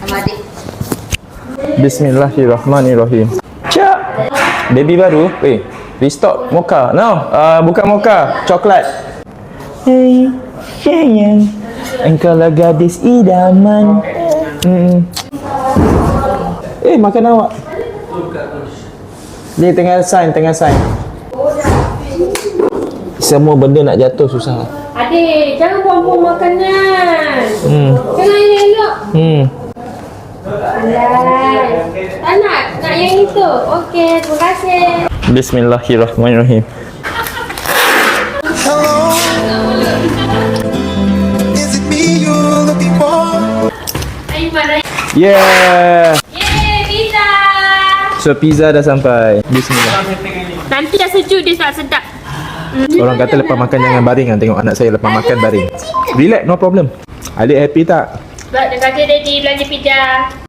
sama adik. Bismillahirrahmanirrahim. Cak. Baby baru. Restock mocha. No, bukan mocha, coklat. Hey, sayang. Engkaulah gadis idaman. Makan awak. Dia tengah sign. Semua benda nak jatuh susah. Adik, jangan buang-buang makanan. Jangan yang elok. Tak nak yang itu. Okey, terima kasih. Bismillahirrahmanirrahim. Is it me you're looking for? Ayo mana? Yeah. Yeay, pizza. So pizza dah sampai. Bismillah. Nanti dah sejuk dia tak sedap. Orang kata lepas makan jangan baring kan. Tengok anak saya lepas makan baring. Relax, no problem. Adik happy tak? Sebab dia kata dia belanja pizza.